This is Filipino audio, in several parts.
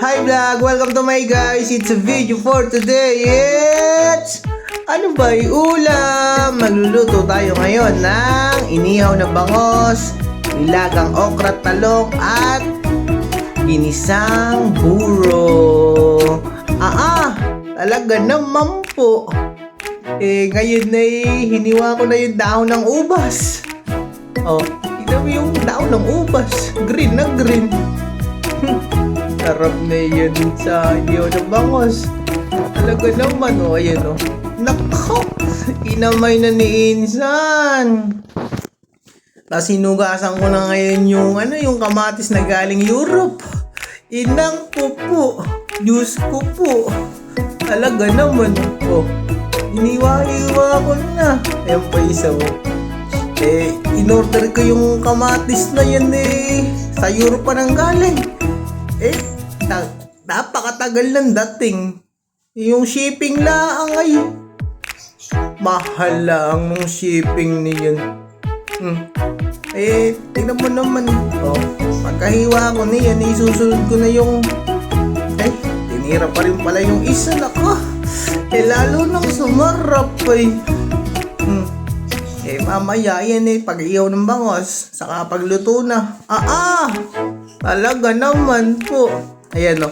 Hi vlog! Welcome to my guys! It's a video for today. It's... Ano ba yung ulam? Magluluto tayo ngayon ng inihaw na bangos, nilagang okra talong at ginisang buro. Talaga naman po. Ngayon ay hiniwa ko na yung dahon ng ubas. Tignan mo yung dahon ng ubas. Green na green. Sarap na yun sa inihaw na bangos. Talaga naman, ayan Nako, inamay na ni Insan. Tapos hinugasan ko na ngayon yung kamatis na galing Europe. Inang po. Diyos ko po. Talaga naman. Iniwa-iwa ko na. Ayan pa isa in-order ko yung kamatis na yan sa Europe pa nang galing. Napakatagal ng dating. Yung shipping lang ay mahal lang nung shipping niyon. Tingnan mo naman. Pagkahiwa ko niyan, isusunod ko na yung tinira pa rin pala yung isa. Nako, lalo nang sumarap mamaya yan pag-ihaw ng bangos saka pagluto na. Talaga naman po. Ayan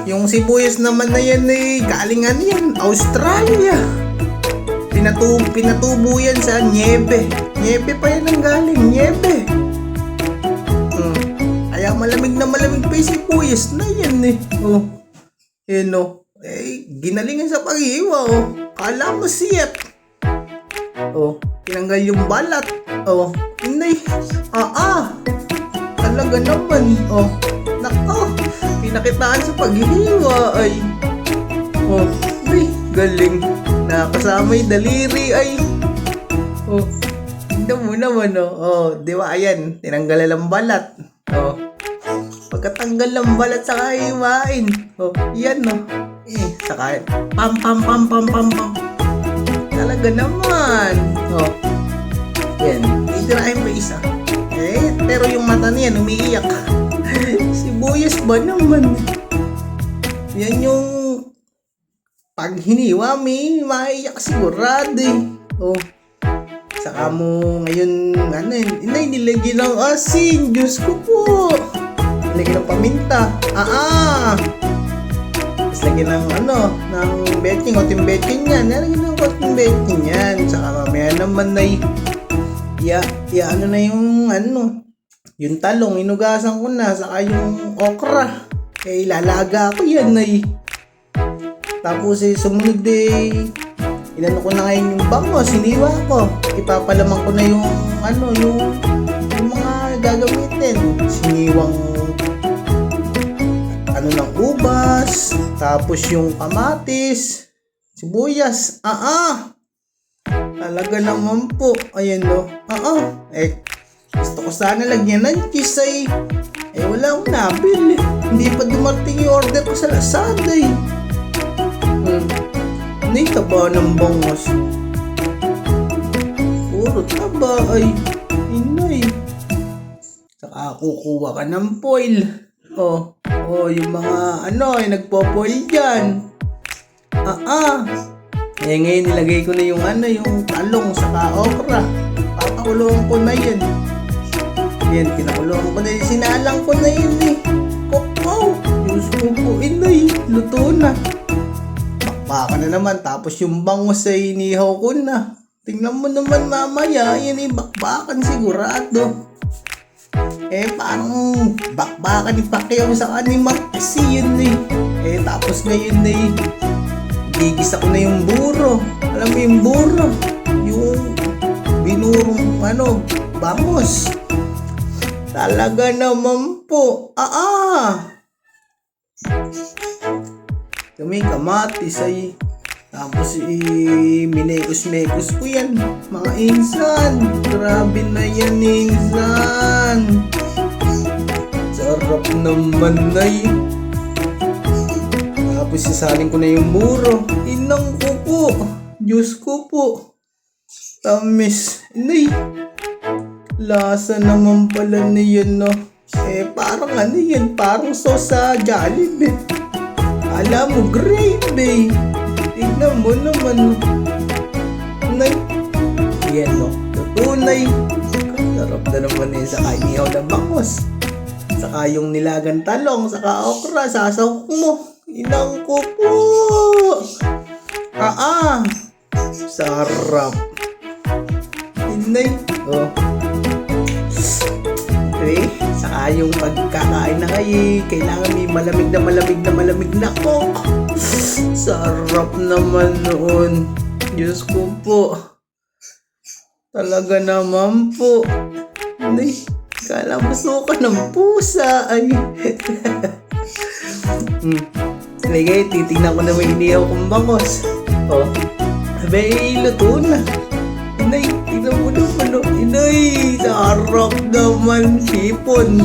yung sibuyas naman na yan galingan yan Australia. Pinatubo yan sa niebe. Niebe pa yan ang galing. Niebe. Kaya malamig na malamig pa yung sibuyas na yan ginalingan sa paghiwa Kala mo siyat. Tinanggal yung balat. Talaga naman. Nako, pinakitaan sa paghiwa galing. Nakasama yung daliri tignan mo naman di ba ayan, tinanggal lang balat. Pagkatanggal ng balat saka hiwain. Yan saka pam. Talaga naman. Yan, itirahin pa isa. Pero yung mata niyan umiiyak. Sibuyas ba naman? Yan yung pag hiniwa maiyak sigurado Saka mo ngayon nilagyan ng asin. Diyos ko po. Nilagyan ng paminta. Tapos lagyan ng betching o timbetching yan. Nilagyan ng konting betching yan. Saka mamaya naman yung talong inugasan ko na. Saka yung okra ilalaga ko yan Tapos sumunod inano ko na ngayon yung bangos, hiniwa ko. Ipapalaman ko na yung mga gagamitin. Siniwang ng ubas, tapos yung kamatis, sibuyas. Talaga naman po. Ayan gusto ko sana lagyan ng cheese wala akong nabili. Hindi pa dumating yung order ko sa Lazada Hindi taba ng bangos. Puro taba inay. Saka kukuha ka ng foil. Yung mga nagpo-foil dyan. Ngayon nilagay ko na yung talong saka okra. Papakulong ko na yan. Yan, pinakulong ko na yun. Sinalang ko na yun Diyos ko po luto na. Baka na naman. Tapos yung bangos inihaw ko na. Tingnan mo naman mamaya. Yan bakbakan sigurado. Parang bakbakan ni Pacquiao sa kanimang kasi yun tapos ngayon gigisa ko na yung buro. Alam mo yung buro? Yung binurong bangos. Talaga naman po. May kamatis tapos minekos-mekos ko yan. Mga insan. Grabe na yan insan. Sarap naman Tapos sasalin ko na yung buro. Inang ko po. Diyos ko po. Tamis. Lasa naman pala niyan Parang ano yan, parang sauce sa Jollibee. Alam mo, gravy. Tignan mo naman. Nay. Yan no, tutunay. Sarap na naman saka inihaw na bangos. Saka yung nilagang talong, saka okra, sasawk mo. Inang ko po. Sarap. Inay. Oh. Okay, saka yung pagkakain na kayo, kailangan may malamig na coke. Sarap naman noon. Diyos ko po. Talaga naman po. Ay, kala masuka ng pusa. Ay. Sige, titignan ko na may inihaw kong bangos. Oh, abay, luto na. Inay, tignan mo naman. Inay, sarap naman, sipon.